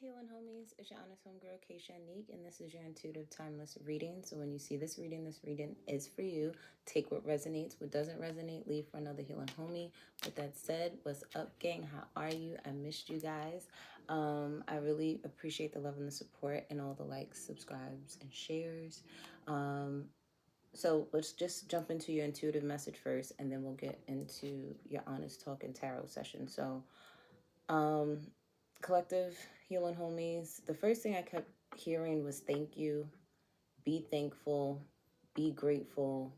healing homies, it's your honest homegirl, 𝐘𝐨𝐮𝐫, and this is your intuitive timeless reading. So when you see this reading is for you. Take what resonates, what doesn't resonate, leave for another healing homie. With that said, what's up, gang? How are you? I missed you guys. I really appreciate the love and the support and all the likes, subscribes, and shares. So let's just jump into your intuitive message first, and then we'll get into your honest talk and tarot session. So, collective healing homies, the first thing I kept hearing was thank you, be thankful, be grateful.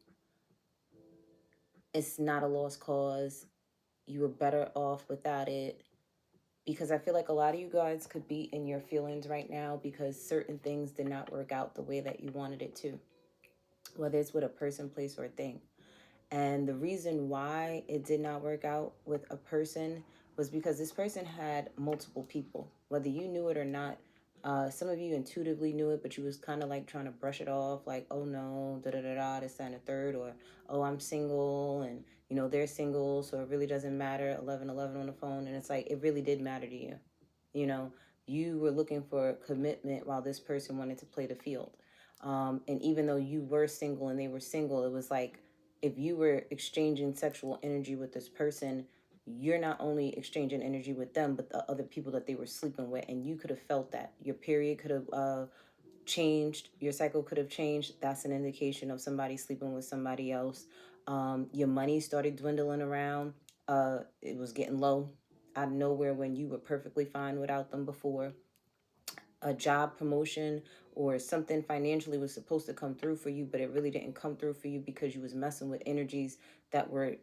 It's not a lost cause. You were better off without it. Because I feel like a lot of you guys could be in your feelings right now because certain things did not work out the way that you wanted it to, whether it's with a person, place, or a thing. And the reason why it did not work out with a person was because this person had multiple people, whether you knew it or not. Some of you intuitively knew it, but you was kind of like trying to brush it off, like, oh no, da-da-da-da, this, that, and the third, or, oh, I'm single, and, you know, they're single, so it really doesn't matter, 1111 on the phone, and it's like, it really did matter to you. You know, you were looking for commitment while this person wanted to play the field. And even though you were single and they were single, it was like, if you were exchanging sexual energy with this person, you're not only exchanging energy with them, but the other people that they were sleeping with. And you could have felt that. Your period could have changed. Your cycle could have changed. That's an indication of somebody sleeping with somebody else. Your money started dwindling around. It was getting low out of nowhere when you were perfectly fine without them before. A job promotion or something financially was supposed to come through for you, but it really didn't come through for you because you was messing with energies that were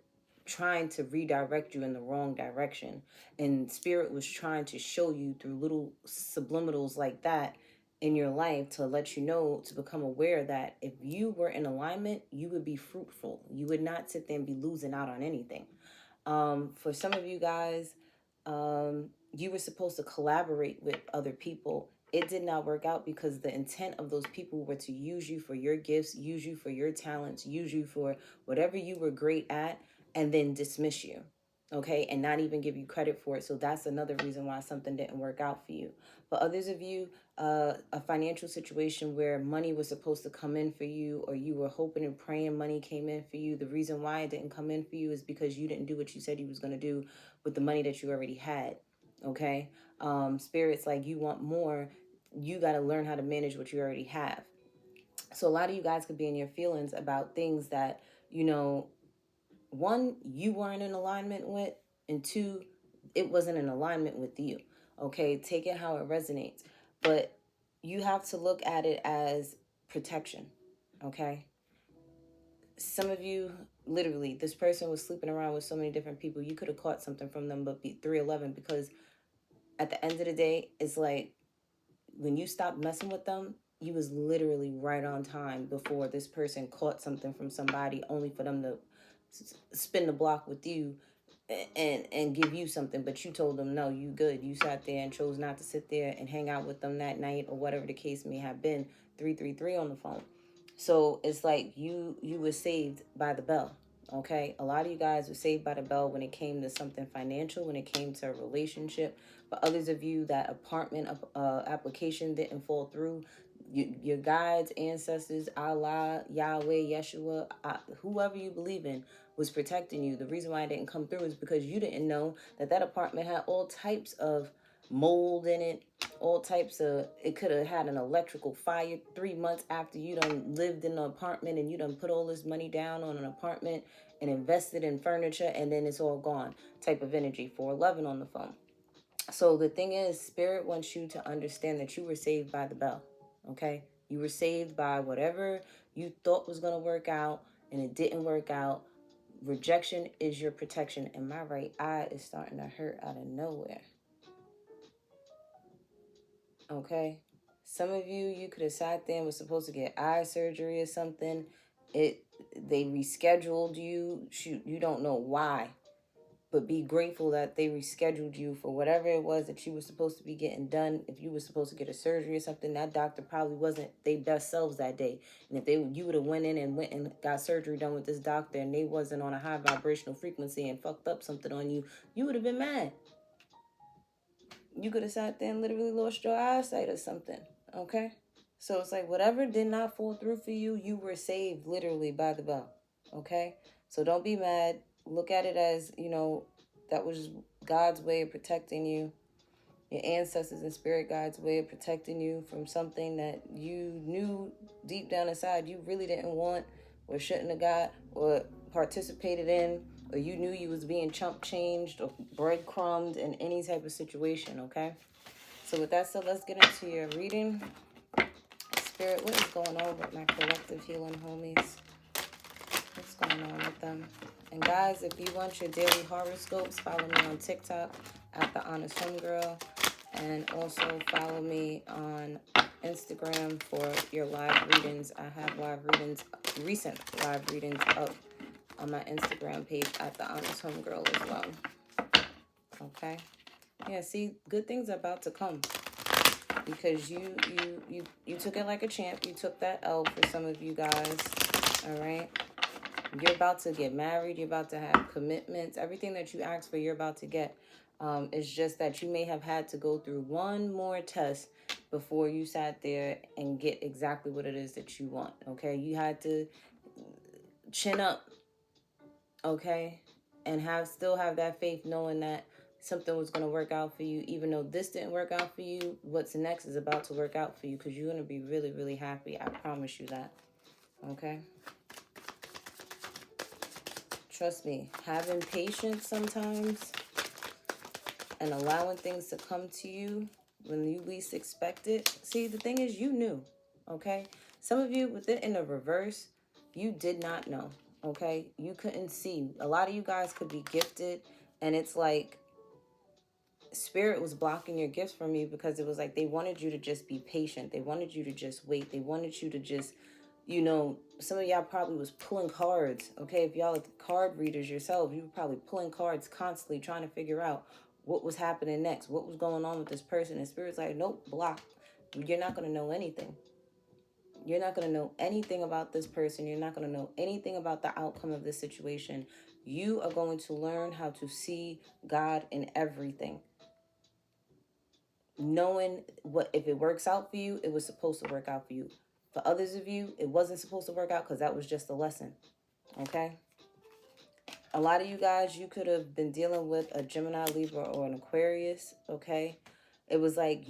trying to redirect you in the wrong direction. And spirit was trying to show you through little subliminals like that in your life to let you know, to become aware that if you were in alignment, you would be fruitful. You would not sit there and be losing out on anything. For some of you guys, you were supposed to collaborate with other people. It did not work out because the intent of those people were to use you for your gifts, use you for your talents, use you for whatever you were great at, and then dismiss you, okay, and not even give you credit for it. So that's another reason why something didn't work out for you. For others of you, a financial situation where money was supposed to come in for you, or you were hoping and praying money came in for you, the reason why it didn't come in for you is because you didn't do what you said you was going to do with the money that you already had, okay? Spirit's like, you want more, you got to learn how to manage what you already have. So a lot of you guys could be in your feelings about things that, you know, one, you weren't in alignment with, and two, it wasn't in alignment with you. Okay, take it how it resonates. But you have to look at it as protection. Okay. Some of you, literally, this person was sleeping around with so many different people. You could have caught something from them, but be 311, because at the end of the day, it's like when you stop messing with them, you was literally right on time before this person caught something from somebody, only for them to spin the block with you and give you something. But you told them, no, you good. You sat there and chose not to sit there and hang out with them that night, or whatever the case may have been. 333 on the phone. So it's like you were saved by the bell. Okay, a lot of you guys were saved by the bell when it came to something financial, when it came to a relationship. But others of you, that apartment application didn't fall through. Your guides, ancestors, Allah, Yahweh, Yeshua, whoever you believe in, was protecting you. The reason why it didn't come through is because you didn't know that that apartment had all types of mold in it, all types of, it could have had an electrical fire 3 months after you done lived in the apartment, and you done put all this money down on an apartment and invested in furniture, and then it's all gone type of energy. 411 on the phone. So the thing is, spirit wants you to understand that you were saved by the bell. Okay, you were saved by whatever you thought was going to work out, and it didn't work out. Rejection is your protection. And my right eye is starting to hurt out of nowhere. Okay, some of you could have sat there and was supposed to get eye surgery or something. They rescheduled you. Shoot, you don't know why, but be grateful that they rescheduled you for whatever it was that you were supposed to be getting done. If you were supposed to get a surgery or something, that doctor probably wasn't their best selves that day. And if you would have went and got surgery done with this doctor, and they wasn't on a high vibrational frequency and fucked up something on you, you would have been mad. you could have sat there and literally lost your eyesight or something, okay? So it's like whatever did not fall through for you, you were saved literally by the bell, okay? So don't be mad. Look at it as, that was God's way of protecting you, your ancestors and spirit guides' way of protecting you from something that you knew deep down inside you really didn't want or shouldn't have got or participated in, or you knew you was being chump changed or breadcrumbed in any type of situation, okay? So with that said, let's get into your reading. Spirit, what is going on with my collective healing homies? What's going on with them? And guys, if you want your daily horoscopes, follow me on TikTok at The Honest Homegirl. And also follow me on Instagram for your live readings. I have recent live readings up on my Instagram page at The Honest Homegirl as well. Okay? Yeah, see, good things are about to come. Because you took it like a champ. You took that L for some of you guys. All right? You're about to get married. You're about to have commitments. Everything that you asked for, you're about to get. It's just that you may have had to go through one more test before you sat there and get exactly what it is that you want, okay? You had to chin up, okay? And still have that faith knowing that something was going to work out for you. Even though this didn't work out for you, what's next is about to work out for you because you're going to be really, really happy. I promise you that, okay? Trust me, having patience sometimes and allowing things to come to you when you least expect it. See, the thing is, you knew, okay? Some of you, with it in the reverse, you did not know, okay? You couldn't see. A lot of you guys could be gifted, and it's like Spirit was blocking your gifts from you because it was like they wanted you to just be patient. They wanted you to just wait. They wanted you to just, some of y'all probably was pulling cards, okay? If y'all are card readers yourself, you were probably pulling cards constantly trying to figure out what was happening next, what was going on with this person. And Spirit's like, nope, block. You're not going to know anything. You're not going to know anything about this person. You're not going to know anything about the outcome of this situation. You are going to learn how to see God in everything. Knowing what, if it works out for you, it was supposed to work out for you. For others of you, it wasn't supposed to work out because that was just a lesson. Okay? A lot of you guys, you could have been dealing with a Gemini, Libra, or an Aquarius, okay? It was like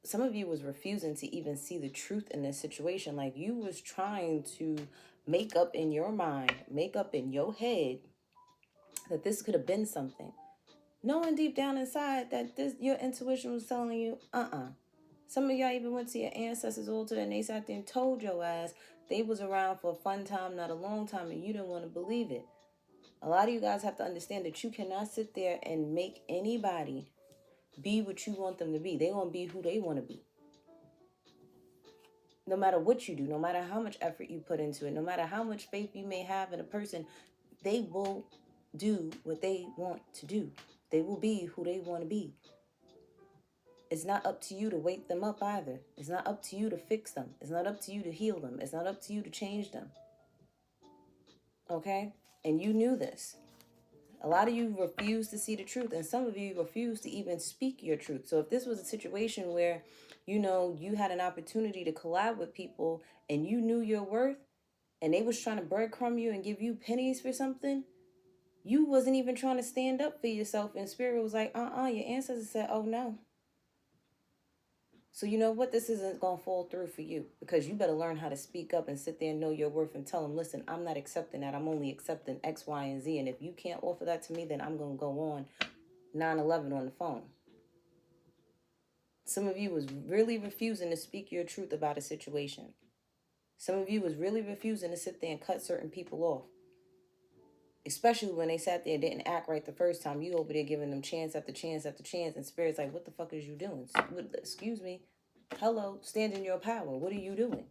some of you was refusing to even see the truth in this situation. Like you was trying to make up in your mind, make up in your head that this could have been something. Knowing deep down inside that your intuition was telling you, Some of y'all even went to your ancestors' altar and they sat there and told your ass they was around for a fun time, not a long time, and you didn't want to believe it. A lot of you guys have to understand that you cannot sit there and make anybody be what you want them to be. They want to be who they want to be. No matter what you do, no matter how much effort you put into it, no matter how much faith you may have in a person, they will do what they want to do. They will be who they want to be. It's not up to you to wake them up either. It's not up to you to fix them. It's not up to you to heal them. It's not up to you to change them. Okay? And you knew this. A lot of you refuse to see the truth, and some of you refuse to even speak your truth. So if this was a situation where, you had an opportunity to collab with people and you knew your worth and they was trying to breadcrumb you and give you pennies for something, you wasn't even trying to stand up for yourself, and Spirit was like, your ancestors said, oh no. So you know what? This isn't going to fall through for you because you better learn how to speak up and sit there and know your worth and tell them, listen, I'm not accepting that. I'm only accepting X, Y, and Z. And if you can't offer that to me, then I'm going to go on 9/11 on the phone. Some of you was really refusing to speak your truth about a situation. Some of you was really refusing to sit there and cut certain people off. Especially when they sat there and didn't act right the first time. You over there giving them chance after chance after chance. And Spirit's like, what the fuck is you doing? Excuse me. Hello, stand in your power. What are you doing?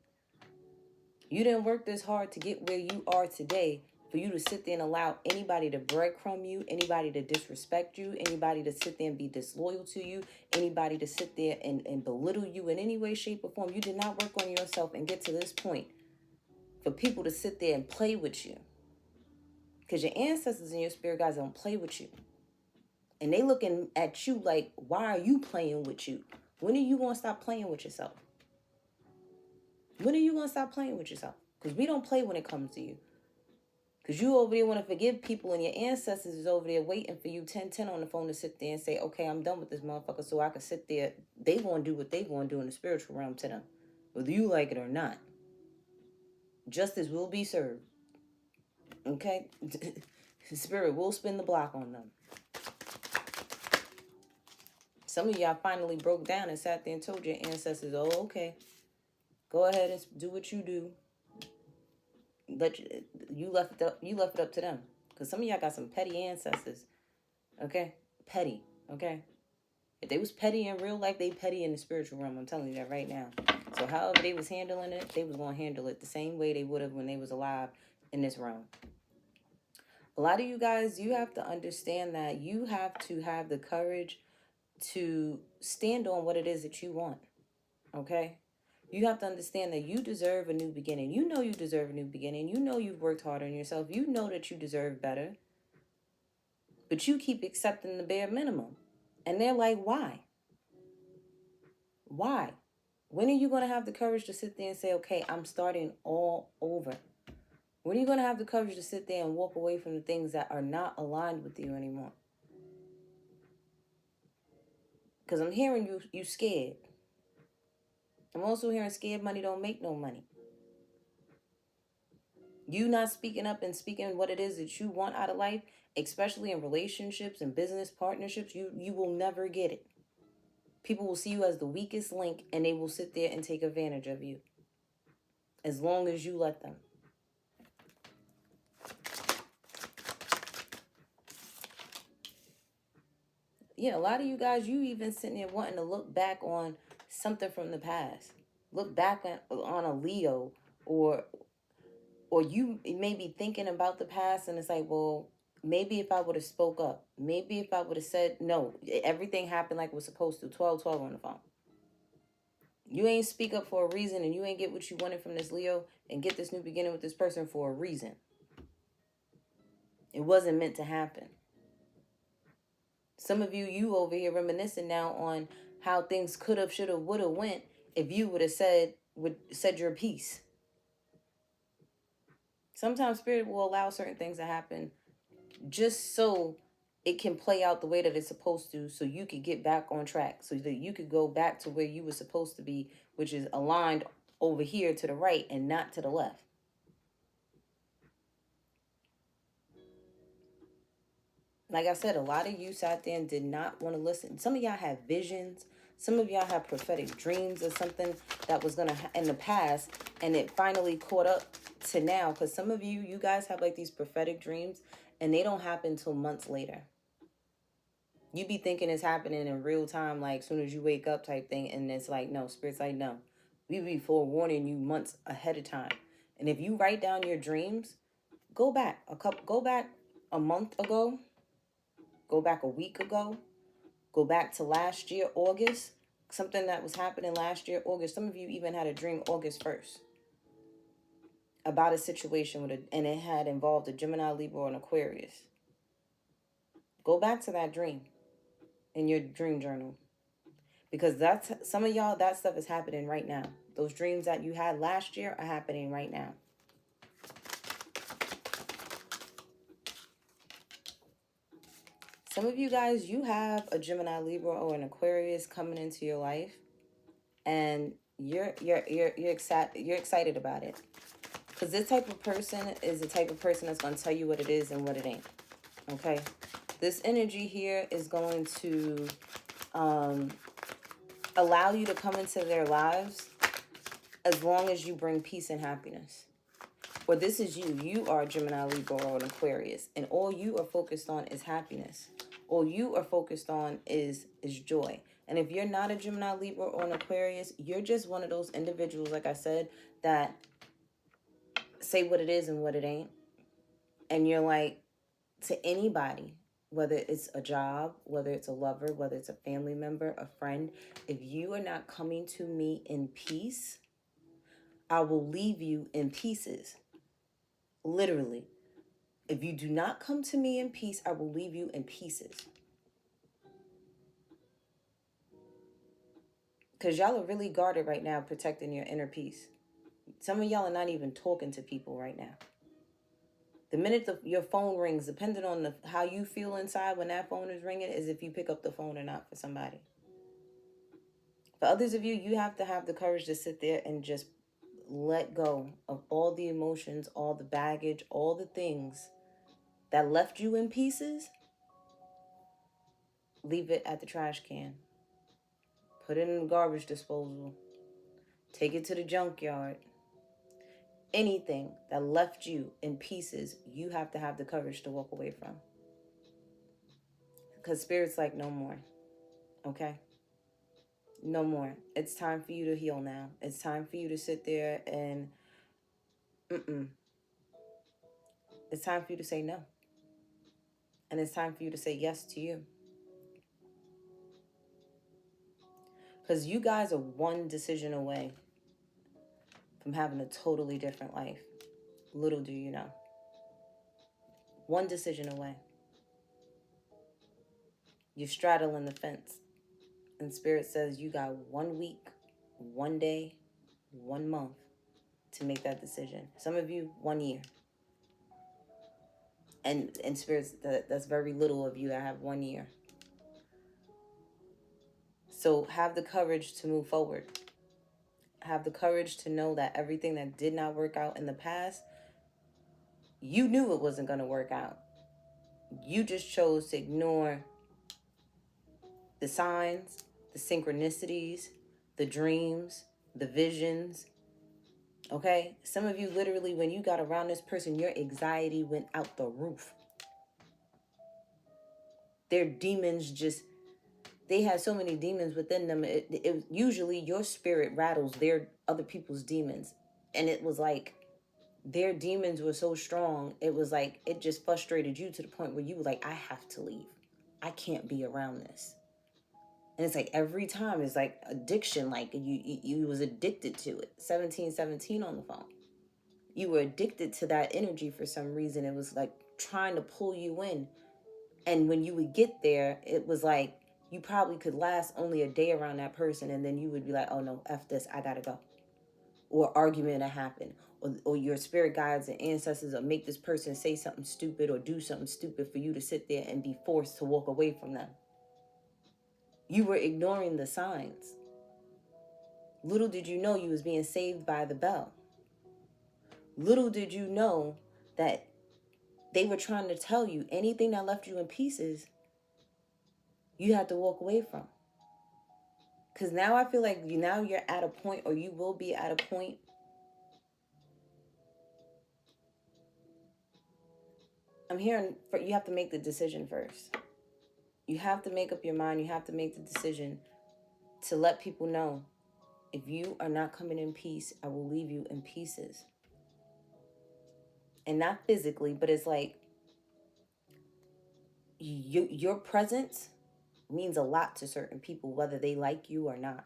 You didn't work this hard to get where you are today for you to sit there and allow anybody to breadcrumb you, anybody to disrespect you, anybody to sit there and be disloyal to you, anybody to sit there and belittle you in any way, shape, or form. You did not work on yourself and get to this point for people to sit there and play with you. Because your ancestors and your spirit guides don't play with you. And they looking at you like, why are you playing with you? When are you going to stop playing with yourself? When are you going to stop playing with yourself? Because we don't play when it comes to you. Because you over there want to forgive people, and your ancestors is over there waiting for you 10-10 on the phone to sit there and say, okay, I'm done with this motherfucker, so I can sit there. They going to do what they going to do in the spiritual realm to them, whether you like it or not. Justice will be served. Okay? Spirit will spin the block on them. Some of y'all finally broke down and sat there and told your ancestors, oh, okay, go ahead and do what you do. But you left it up to them. Because some of y'all got some petty ancestors. Okay? Petty. Okay? If they was petty in real life, they petty in the spiritual realm. I'm telling you that right now. So however they was handling it, they was going to handle it the same way they would have when they was alive in this realm. A lot of you guys, you have to understand that you have to have the courage to stand on what it is that you want. Okay? You have to understand that you deserve a new beginning. You know you deserve a new beginning. You know you've worked hard on yourself. You know that you deserve better. But you keep accepting the bare minimum. And they're like, why? Why? When are you going to have the courage to sit there and say, okay, I'm starting all over? When are you going to have the courage to sit there and walk away from the things that are not aligned with you anymore? Because I'm hearing you scared. I'm also hearing scared money don't make no money. You not speaking up and speaking what it is that you want out of life, especially in relationships and business partnerships, you will never get it. People will see you as the weakest link, and they will sit there and take advantage of you as long as you let them. Yeah, a lot of you guys, you even sitting there wanting to look back on something from the past. Look back on a Leo, or you may be thinking about the past, and it's like, well, maybe if I would have spoke up, maybe if I would have said, no, everything happened like it was supposed to, 12-12 on the phone. You ain't speak up for a reason, and you ain't get what you wanted from this Leo and get this new beginning with this person for a reason. It wasn't meant to happen. Some of you over here reminiscing now on how things could have, should have, would have went if you would have said your piece. Sometimes Spirit will allow certain things to happen just so it can play out the way that it's supposed to, so you could get back on track, so that you could go back to where you were supposed to be, which is aligned over here to the right and not to the left. Like I said, a lot of you sat there and did not want to listen. Some of y'all have visions. Some of y'all have prophetic dreams of something that was going to in the past, and it finally caught up to now. Because some of you guys have like these prophetic dreams, and they don't happen until months later. You be thinking it's happening in real time, like soon as you wake up type thing, and it's like, no, Spirit's like, no. We be forewarning you months ahead of time. And if you write down your dreams, go back a month ago, go back a week ago, go back to last year, August, something that was happening last year, August. Some of you even had a dream August 1st about a situation and it had involved a Gemini, Libra, or an Aquarius. Go back to that dream in your dream journal, because that's some of y'all, that stuff is happening right now. Those dreams that you had last year are happening right now. Some of you guys, you have a Gemini, Libra, or an Aquarius coming into your life, and you're excited about it, because this type of person is the type of person that's going to tell you what it is and what it ain't. Okay, this energy here is going to allow you to come into their lives as long as you bring peace and happiness. Or this is you are a Gemini, Libra, or an Aquarius, and all you are focused on is happiness. All you are focused on is joy. And if you're not a Gemini, Libra, or an Aquarius, you're just one of those individuals, like I said, that say what it is and what it ain't. And you're like, to anybody, whether it's a job, whether it's a lover, whether it's a family member, a friend, if you are not coming to me in peace, I will leave you in pieces. Literally. If you do not come to me in peace, I will leave you in pieces. Because y'all are really guarded right now, protecting your inner peace. Some of y'all are not even talking to people right now. The minute your phone rings, depending on how you feel inside when that phone is ringing, is if you pick up the phone or not for somebody. For others of you, you have to have the courage to sit there and just let go of all the emotions, all the baggage, all the things that left you in pieces. Leave it at the trash can. Put it in the garbage disposal. Take it to the junkyard. Anything that left you in pieces, you have to have the courage to walk away from. Because Spirit's like, no more. Okay? No more. It's time for you to heal now. It's time for you to sit there and it's time for you to say no. And it's time for you to say yes to you. Because you guys are one decision away from having a totally different life. Little do you know. One decision away. You're straddling the fence. And Spirit says you got 1 week, 1 day, 1 month to make that decision. Some of you, 1 year. And Spirit, that's very little of you that have 1 year. So have the courage to move forward. Have the courage to know that everything that did not work out in the past, you knew it wasn't going to work out. You just chose to ignore the signs, the synchronicities, the dreams, the visions. Okay? Some of you literally, when you got around this person, your anxiety went out the roof. Their demons just, they had so many demons within them. It usually your spirit rattles their other people's demons. And it was like their demons were so strong. It was like it just frustrated you to the point where you were like, I have to leave. I can't be around this. And it's like every time it's like addiction. Like you was addicted to it. 1717 on the phone. You were addicted to that energy for some reason. It was like trying to pull you in. And when you would get there, it was like you probably could last only a day around that person. And then you would be like, oh no, F this, I gotta go. Or argument to happen. Or your spirit guides and ancestors will make this person say something stupid or do something stupid for you to sit there and be forced to walk away from them. You were ignoring the signs. Little did you know you was being saved by the bell. Little did you know that they were trying to tell you anything that left you in pieces, you had to walk away from. Because now I feel like now you're at a point, or you will be at a point I'm hearing for you have to make the decision first. You have to make up your mind. You have to make the decision to let people know, if you are not coming in peace, I will leave you in pieces. And not physically, but it's like your presence means a lot to certain people, whether they like you or not.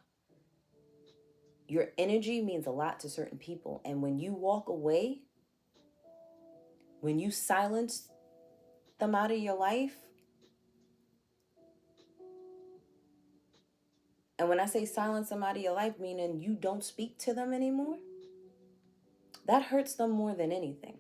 Your energy means a lot to certain people. And when you walk away, when you silence them out of your life, and when I say silence them out of your life, meaning you don't speak to them anymore, that hurts them more than anything.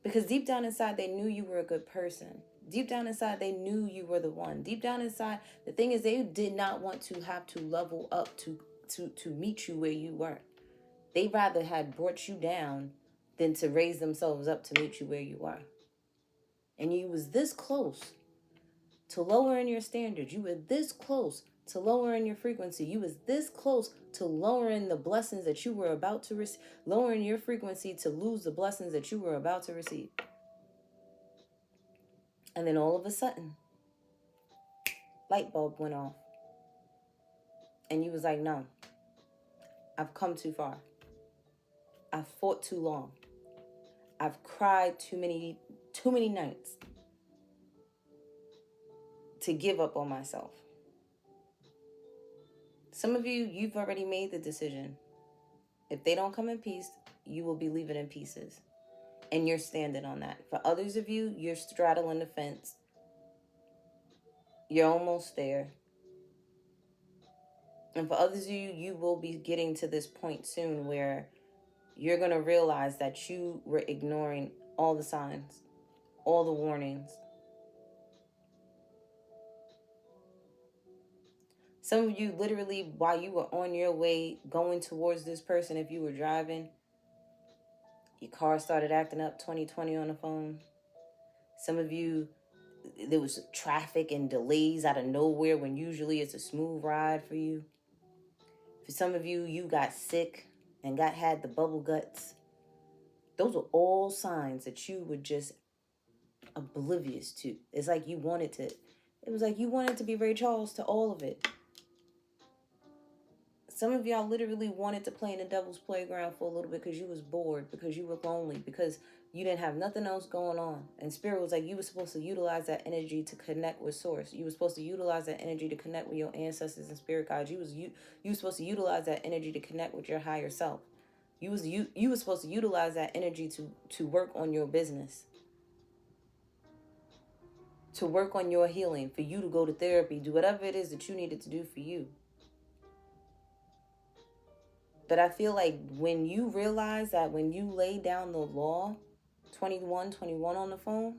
Because deep down inside, they knew you were a good person. Deep down inside, they knew you were the one. Deep down inside, the thing is, they did not want to have to level up to meet you where you were. They rather had brought you down than to raise themselves up to meet you where you are. And you was this close to lowering your standards. You were this close to lowering your frequency. You was this close to lowering the blessings that you were about to receive, lowering your frequency to lose the blessings that you were about to receive. And then all of a sudden, light bulb went off. And you was like, no, I've come too far. I've fought too long. I've cried too many nights to give up on myself. Some of you, you've already made the decision. If they don't come in peace, you will be leaving in pieces. And you're standing on that. For others of you, you're straddling the fence. You're almost there. And for others of you, you will be getting to this point soon where you're going to realize that you were ignoring all the signs, all the warnings. Some of you, literally, while you were on your way going towards this person, if you were driving, your car started acting up 2020 on the phone. Some of you, there was traffic and delays out of nowhere when usually it's a smooth ride for you. For some of you, you got sick and had the bubble guts. Those are all signs that you were just oblivious to. It's like you wanted to. It was like you wanted to be Ray Charles to all of it. Some of y'all literally wanted to play in the devil's playground for a little bit because you was bored, because you were lonely, because you didn't have nothing else going on. And Spirit was like, you were supposed to utilize that energy to connect with Source. You were supposed to utilize that energy to connect with your ancestors and spirit guides. You were supposed to utilize that energy to connect with your higher self. You were supposed to utilize that energy to work on your business, to work on your healing, for you to go to therapy, do whatever it is that you needed to do for you. But I feel like when you realize that when you lay down the law 21 on the phone,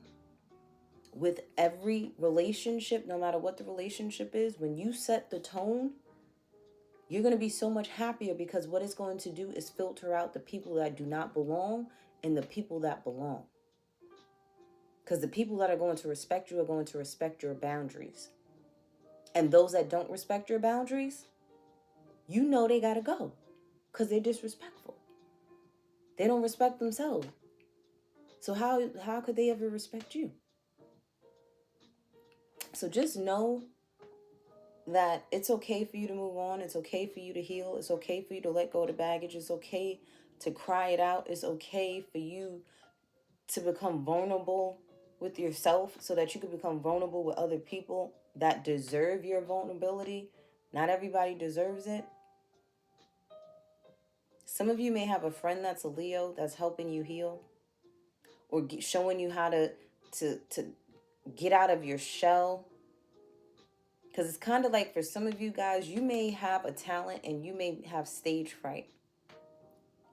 with every relationship, no matter what the relationship is, when you set the tone, you're going to be so much happier, because what it's going to do is filter out the people that do not belong and the people that belong. Because the people that are going to respect you are going to respect your boundaries. And those that don't respect your boundaries, you know they got to go, because they're disrespectful. They don't respect themselves. So how could they ever respect you? So just know that it's okay for you to move on. It's okay for you to heal. It's okay for you to let go of the baggage. It's okay to cry it out. It's okay for you to become vulnerable with yourself so that you can become vulnerable with other people that deserve your vulnerability. Not everybody deserves it. Some of you may have a friend that's a Leo that's helping you heal, or showing you how to get out of your shell. Because it's kind of like, for some of you guys, you may have a talent and you may have stage fright.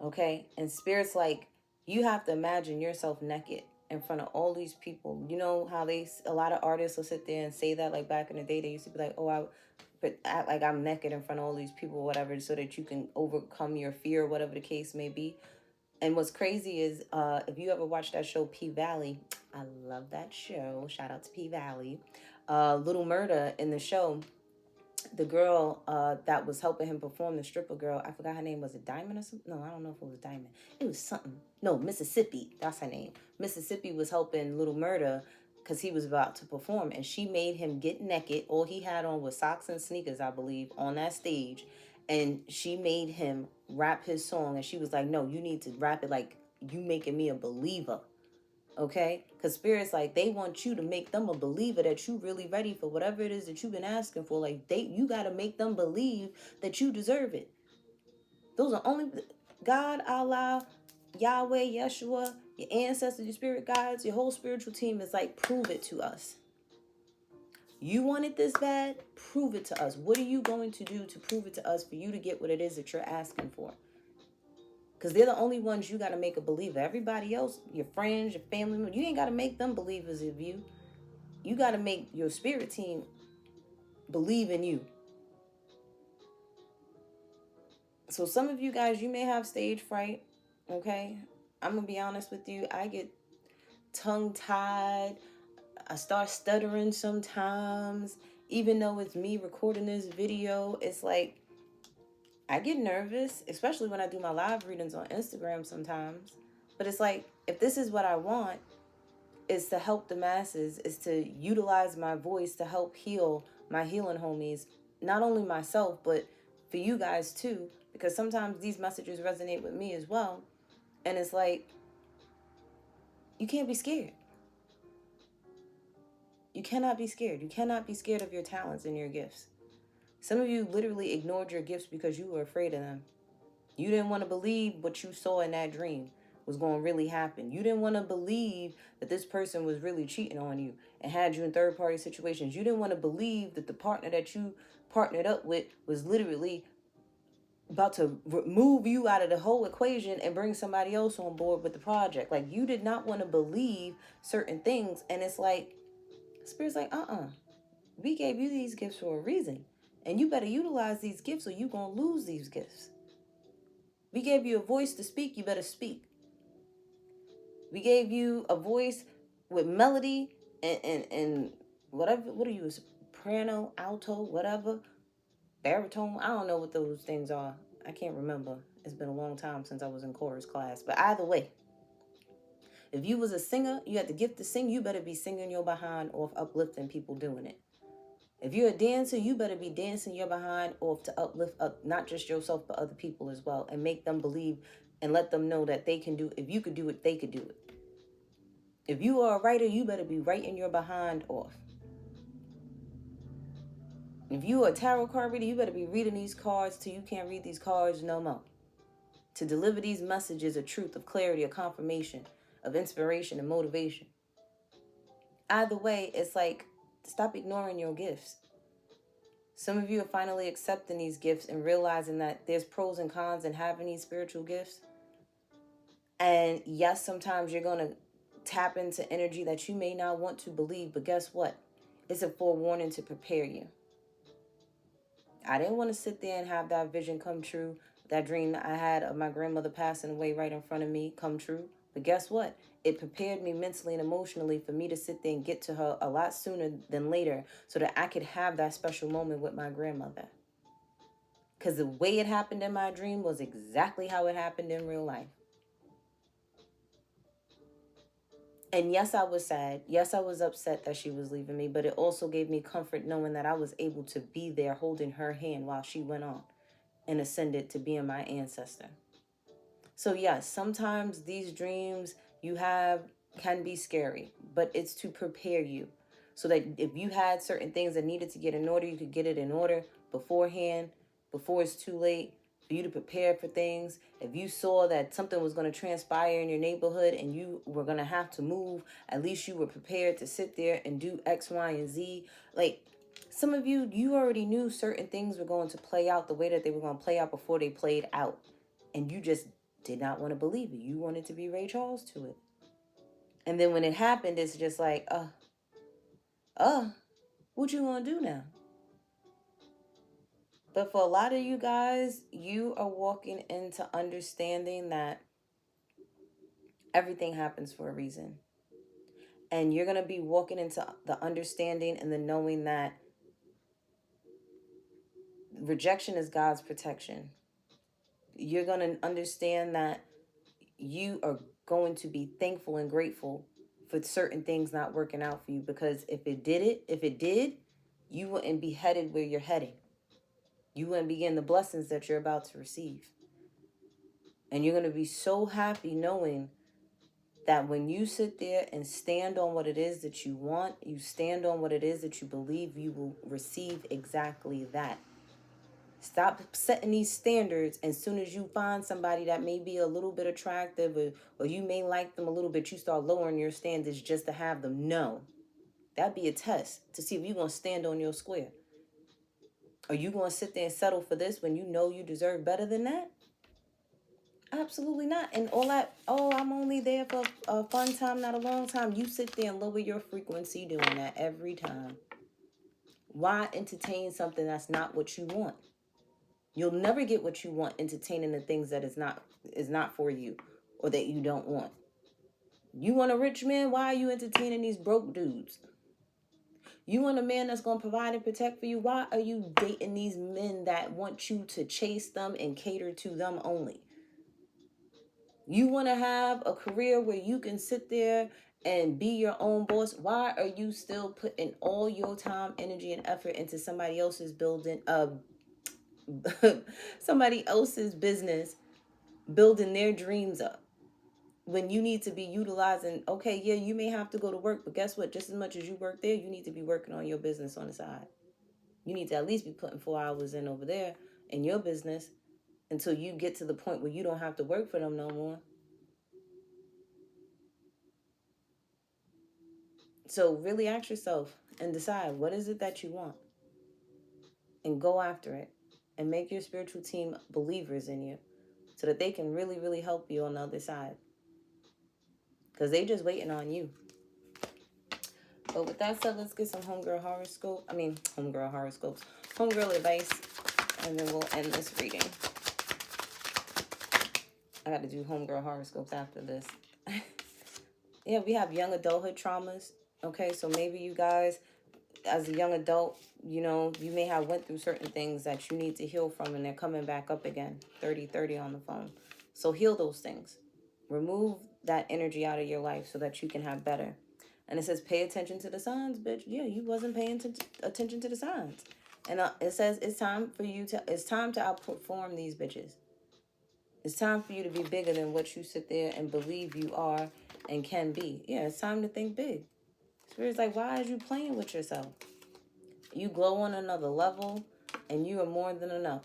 Okay? And Spirit's like, you have to imagine yourself naked in front of all these people. You know how a lot of artists will sit there and say that, like back in the day, they used to be like, but act like I'm naked in front of all these people, or whatever, so that you can overcome your fear, whatever the case may be. And what's crazy is, if you ever watched that show P-Valley, I love that show. Shout out to P-Valley. Little Murda in the show, the girl that was helping him perform, the stripper girl, I forgot her name. Was it Diamond or something? No, I don't know if it was Diamond. It was something. No, Mississippi. That's her name. Mississippi was helping Little Murda because he was about to perform, and she made him get naked. All he had on was socks and sneakers, I believe, on that stage. And she made him rap his song, and she was like, no, you need to rap it like you making me a believer. Okay? Because Spirit's like, they want you to make them a believer that you really ready for whatever it is that you've been asking for. Like, you got to make them believe that you deserve it. Those are only God, Allah, Yahweh, Yeshua, your ancestors, your spirit guides, your whole spiritual team is like, prove it to us. You want it this bad? Prove it to us. What are you going to do to prove it to us for you to get what it is that you're asking for? Because they're the only ones you got to make a believer. Everybody else, your friends, your family, you ain't got to make them believers of you. You got to make your spirit team believe in you. So some of you guys, you may have stage fright, okay? I'm going to be honest with you. I get tongue-tied. I start stuttering sometimes. Even though it's me recording this video, it's like I get nervous, especially when I do my live readings on Instagram sometimes. But it's like, if this is what I want, is to help the masses, is to utilize my voice to help heal my healing homies, not only myself, but for you guys too, because sometimes these messages resonate with me as well. And it's like, you can't be scared. You cannot be scared. You cannot be scared of your talents and your gifts. Some of you literally ignored your gifts because you were afraid of them. You didn't want to believe what you saw in that dream. was going to really happen. You didn't want to believe that this person was really cheating on you and had you in third-party situations. You didn't want to believe that the partner that you partnered up with was literally about to remove you out of the whole equation and bring somebody else on board with the project. Like, you did not want to believe certain things. And it's like, Spirit's like, we gave you these gifts for a reason. And you better utilize these gifts or you're going to lose these gifts. We gave you a voice to speak, you better speak. We gave you a voice with melody and whatever. What are you, a soprano, alto, whatever? Baritone? I don't know what those things are. I can't remember. It's been a long time since I was in chorus class. But either way, if you was a singer, you had the gift to sing, you better be singing your behind off, uplifting people doing it. If you're a dancer, you better be dancing your behind off to uplift up not just yourself, but other people as well. And make them believe and let them know that they can do it. If you could do it, they could do it. If you are a writer, you better be writing your behind off. If you are a tarot card reader, you better be reading these cards till you can't read these cards no more. To deliver these messages of truth, of clarity, of confirmation, of inspiration and motivation. Either way, it's like, stop ignoring your gifts. Some of you are finally accepting these gifts and realizing that there's pros and cons in having these spiritual gifts. And yes, sometimes you're going to tap into energy that you may not want to believe, but guess what? It's a forewarning to prepare you. I didn't want to sit there and have that vision come true, that dream that I had of my grandmother passing away right in front of me come true. But guess what? It prepared me mentally and emotionally for me to sit there and get to her a lot sooner than later so that I could have that special moment with my grandmother. Because the way it happened in my dream was exactly how it happened in real life. And yes, I was sad. Yes, I was upset that she was leaving me, but it also gave me comfort knowing that I was able to be there holding her hand while she went on and ascended to being my ancestor. So yes, sometimes these dreams you have can be scary, but it's to prepare you so that if you had certain things that needed to get in order, you could get it in order beforehand, before it's too late for you to prepare for things. If you saw that something was going to transpire in your neighborhood and you were going to have to move, at least you were prepared to sit there and do X, Y, and Z. Like, some of you already knew certain things were going to play out the way that they were going to play out before they played out. And you just did not want to believe it. You wanted to be Ray Charles to it. And then when it happened, it's just like, what you gonna do now? But for a lot of you guys, you are walking into understanding that everything happens for a reason. And you're gonna be walking into the understanding and the knowing that rejection is God's protection. You're gonna understand that you are going to be thankful and grateful for certain things not working out for you, because if it did, you wouldn't be headed where you're heading. You wouldn't be getting the blessings that you're about to receive. And you're going to be so happy knowing that when you sit there and stand on what it is that you want, you stand on what it is that you believe, you will receive exactly that. Stop setting these standards. As soon as you find somebody that may be a little bit attractive or you may like them a little bit, you start lowering your standards just to have them. No. That'd be a test to see if you're going to stand on your square. Are you going to sit there and settle for this when you know you deserve better than that? Absolutely not. And all that, I'm only there for a fun time, not a long time. You sit there and lower your frequency doing that every time. Why entertain something that's not what you want? You'll never get what you want entertaining the things that is not for you or that you don't want. You want a rich man? Why are you entertaining these broke dudes? You want a man that's going to provide and protect for you? Why are you dating these men that want you to chase them and cater to them only? You want to have a career where you can sit there and be your own boss? Why are you still putting all your time, energy, and effort into somebody else's building, somebody else's business, building their dreams up, when you need to be utilizing? Okay, yeah, you may have to go to work, but guess what? Just as much as you work there, you need to be working on your business on the side. You need to at least be putting 4 hours in over there in your business until you get to the point where you don't have to work for them no more. So really ask yourself and decide, what is it that you want? And go after it. And make your spiritual team believers in you so that they can really, really help you on the other side. Because they just waiting on you. But with that said, let's get some homegirl horoscopes. Homegirl advice. And then we'll end this reading. I got to do homegirl horoscopes after this. Yeah, we have young adulthood traumas. Okay, so maybe you guys, as a young adult, you know, you may have went through certain things that you need to heal from, and they're coming back up again. 30 on the phone. So heal those things. Remove that energy out of your life so that you can have better. And it says, pay attention to the signs, bitch. Yeah, you wasn't paying attention to the signs. And it says it's time to outperform these bitches. It's time for you to be bigger than what you sit there and believe you are and can be. Yeah, it's time to think big. Spirit's like, why is you playing with yourself? You glow on another level, and you are more than enough.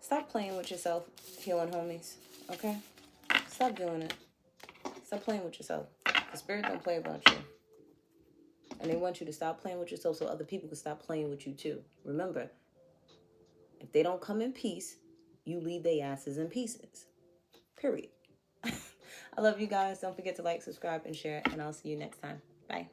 Stop playing with yourself, healing homies. Okay? Stop doing it. Stop playing with yourself. The spirit don't play about you. And they want you to stop playing with yourself so other people can stop playing with you too. Remember, if they don't come in peace, you leave their asses in pieces. Period. I love you guys. Don't forget to like, subscribe, and share, and I'll see you next time. Bye.